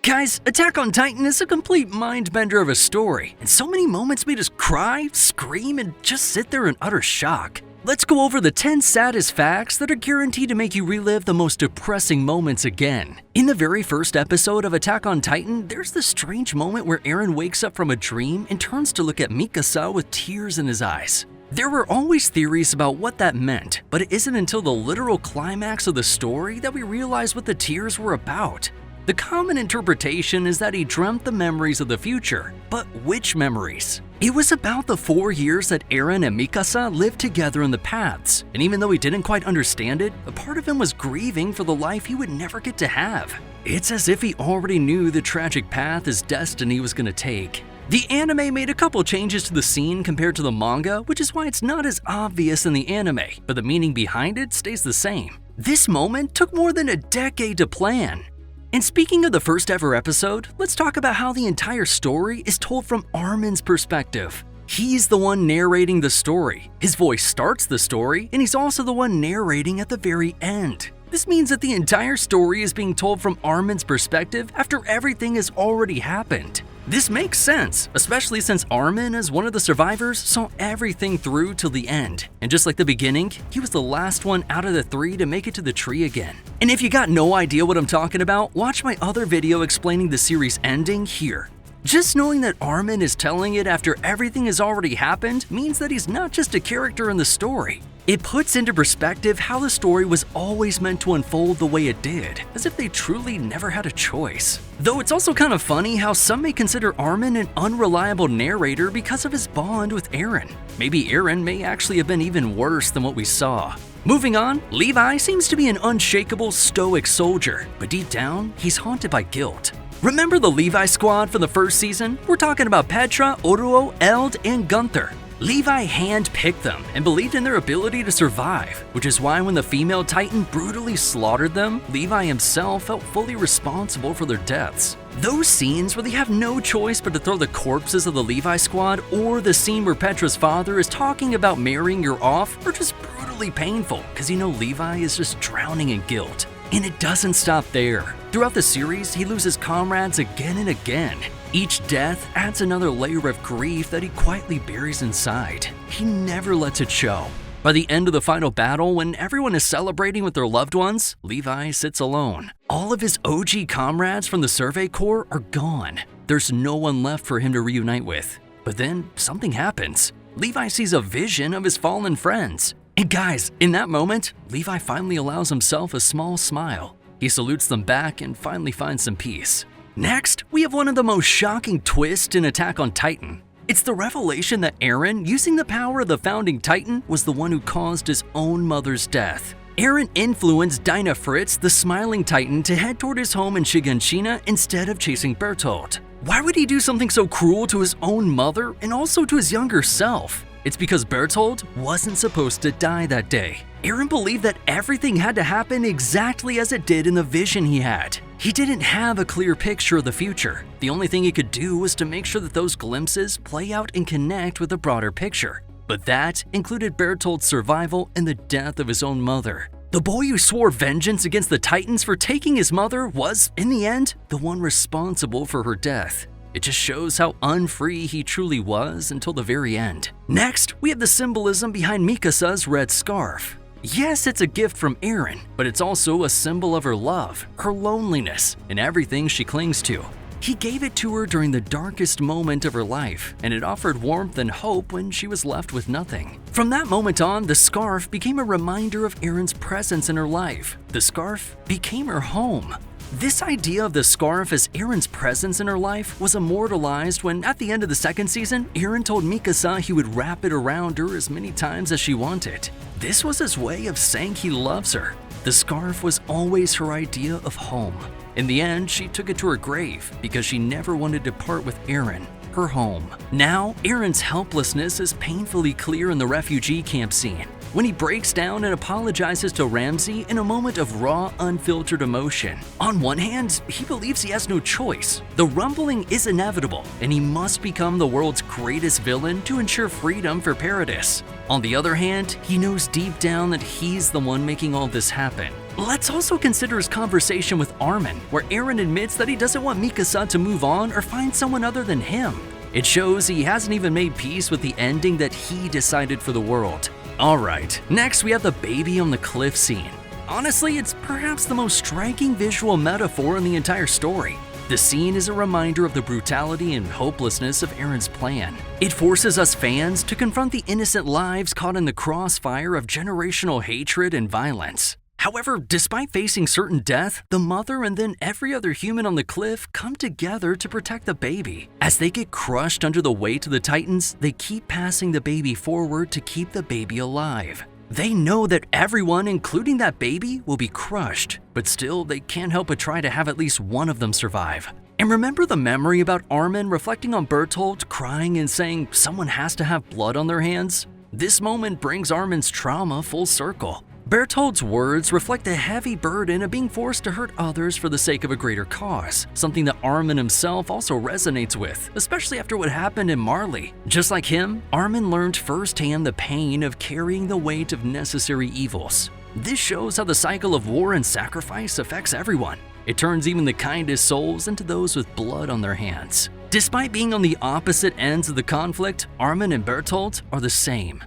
Guys, Attack on Titan is a complete mind-bender of a story, and so many moments made us cry, scream, and just sit there in utter shock. Let's go over the 10 saddest facts that are guaranteed to make you relive the most depressing moments again. In the very first episode of Attack on Titan, there's this strange moment where Eren wakes up from a dream and turns to look at Mikasa with tears in his eyes. There were always theories about what that meant, but it isn't until the literal climax of the story that we realize what the tears were about. The common interpretation is that he dreamt the memories of the future, but which memories? It was about the 4 years that Eren and Mikasa lived together in the paths, and even though he didn't quite understand it, a part of him was grieving for the life he would never get to have. It's as if he already knew the tragic path his destiny was going to take. The anime made a couple changes to the scene compared to the manga, which is why it's not as obvious in the anime, but the meaning behind it stays the same. This moment took more than a decade to plan. And speaking of the first ever episode, let's talk about how the entire story is told from Armin's perspective. He's the one narrating the story. His voice starts the story, and he's also the one narrating at the very end. This means that the entire story is being told from Armin's perspective after everything has already happened. This makes sense, especially since Armin, as one of the survivors, saw everything through till the end. And just like the beginning, he was the last one out of the 3 to make it to the tree again. And if you got no idea what I'm talking about, watch my other video explaining the series ending here. Just knowing that Armin is telling it after everything has already happened means that he's not just a character in the story. It puts into perspective how the story was always meant to unfold the way it did, as if they truly never had a choice. Though it's also kind of funny how some may consider Armin an unreliable narrator because of his bond with Eren. Maybe Eren may actually have been even worse than what we saw. Moving on, Levi seems to be an unshakable, stoic soldier, but deep down, he's haunted by guilt. Remember the Levi squad from the first season? We're talking about Petra, Oruo, Eld, and Gunther. Levi hand-picked them and believed in their ability to survive, which is why when the female Titan brutally slaughtered them, Levi himself felt fully responsible for their deaths. Those scenes where they have no choice but to throw the corpses of the Levi squad, or the scene where Petra's father is talking about marrying her off, are just brutally painful because you know Levi is just drowning in guilt. And it doesn't stop there. Throughout the series, he loses comrades again and again. Each death adds another layer of grief that he quietly buries inside. He never lets it show. By the end of the final battle, when everyone is celebrating with their loved ones, Levi sits alone. All of his OG comrades from the Survey Corps are gone. There's no one left for him to reunite with. But then something happens. Levi sees a vision of his fallen friends. And guys, in that moment, Levi finally allows himself a small smile. He salutes them back and finally finds some peace. Next, we have one of the most shocking twists in Attack on Titan. It's the revelation that Eren, using the power of the founding Titan, was the one who caused his own mother's death. Eren influenced Dinah Fritz, the smiling Titan, to head toward his home in Shiganshina instead of chasing Bertolt. Why would he do something so cruel to his own mother and also to his younger self? It's because Bertolt wasn't supposed to die that day. Eren believed that everything had to happen exactly as it did in the vision he had. He didn't have a clear picture of the future. The only thing he could do was to make sure that those glimpses play out and connect with the broader picture. But that included Bertolt's survival and the death of his own mother. The boy who swore vengeance against the Titans for taking his mother was, in the end, the one responsible for her death. It just shows how unfree he truly was until the very end. Next, we have the symbolism behind Mikasa's red scarf. Yes, it's a gift from Eren, but it's also a symbol of her love, her loneliness, and everything she clings to. He gave it to her during the darkest moment of her life, and it offered warmth and hope when she was left with nothing. From that moment on, the scarf became a reminder of Eren's presence in her life. The scarf became her home. This idea of the scarf as Eren's presence in her life was immortalized when, at the end of the second season, Eren told Mikasa he would wrap it around her as many times as she wanted. This was his way of saying he loves her. The scarf was always her idea of home. In the end, she took it to her grave because she never wanted to part with Eren, her home. Now, Eren's helplessness is painfully clear in the refugee camp scene, when he breaks down and apologizes to Ramsey in a moment of raw, unfiltered emotion. On one hand, he believes he has no choice. The rumbling is inevitable, and he must become the world's greatest villain to ensure freedom for Paradis. On the other hand, he knows deep down that he's the one making all this happen. Let's also consider his conversation with Armin, where Eren admits that he doesn't want Mikasa to move on or find someone other than him. It shows he hasn't even made peace with the ending that he decided for the world. Alright, next we have the baby on the cliff scene. Honestly, it's perhaps the most striking visual metaphor in the entire story. The scene is a reminder of the brutality and hopelessness of Eren's plan. It forces us fans to confront the innocent lives caught in the crossfire of generational hatred and violence. However, despite facing certain death, the mother and then every other human on the cliff come together to protect the baby. As they get crushed under the weight of the Titans, they keep passing the baby forward to keep the baby alive. They know that everyone, including that baby, will be crushed, but still they can't help but try to have at least one of them survive. And remember the memory about Armin reflecting on Bertolt crying and saying someone has to have blood on their hands? This moment brings Armin's trauma full circle. Bertolt's words reflect a heavy burden of being forced to hurt others for the sake of a greater cause, something that Armin himself also resonates with, especially after what happened in Marley. Just like him, Armin learned firsthand the pain of carrying the weight of necessary evils. This shows how the cycle of war and sacrifice affects everyone. It turns even the kindest souls into those with blood on their hands. Despite being on the opposite ends of the conflict, Armin and Bertolt are the same.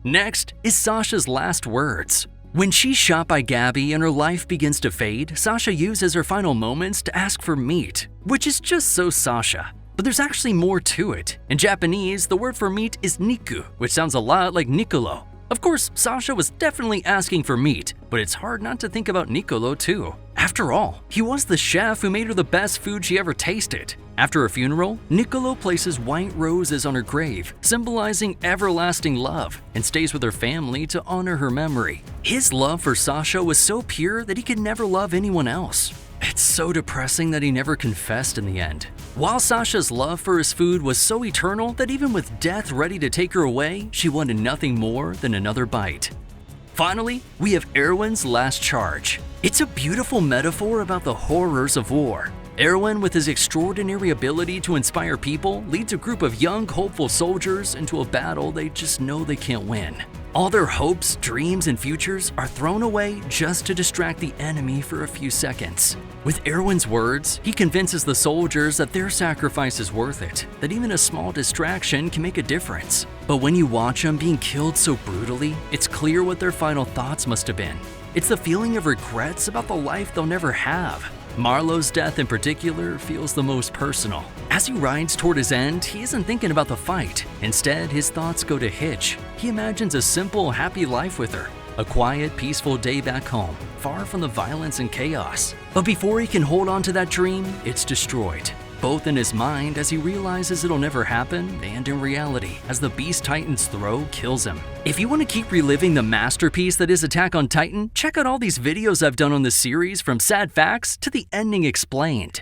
Next is Sasha's last words. When she's shot by Gabby and her life begins to fade, Sasha uses her final moments to ask for meat, which is just so Sasha. But there's actually more to it. In Japanese, the word for meat is niku, which sounds a lot like Niccolo. Of course, Sasha was definitely asking for meat, but it's hard not to think about Niccolo too. After all, he was the chef who made her the best food she ever tasted. After her funeral, Niccolo places white roses on her grave, symbolizing everlasting love, and stays with her family to honor her memory. His love for Sasha was so pure that he could never love anyone else. It's so depressing that he never confessed in the end. While Sasha's love for his food was so eternal that even with death ready to take her away, she wanted nothing more than another bite. Finally, we have Erwin's last charge. It's a beautiful metaphor about the horrors of war. Erwin, with his extraordinary ability to inspire people, leads a group of young, hopeful soldiers into a battle they just know they can't win. All their hopes, dreams, and futures are thrown away just to distract the enemy for a few seconds. With Erwin's words, he convinces the soldiers that their sacrifice is worth it, that even a small distraction can make a difference. But when you watch them being killed so brutally, it's clear what their final thoughts must have been. It's the feeling of regrets about the life they'll never have. Marlowe's death in particular feels the most personal. As he rides toward his end, he isn't thinking about the fight. Instead, his thoughts go to Hitch. He imagines a simple, happy life with her. A quiet, peaceful day back home, far from the violence and chaos. But before he can hold on to that dream, it's destroyed. Both in his mind as he realizes it'll never happen, and in reality as the Beast Titan's throw kills him. If you want to keep reliving the masterpiece that is Attack on Titan, check out all these videos I've done on this series from sad facts to the ending explained.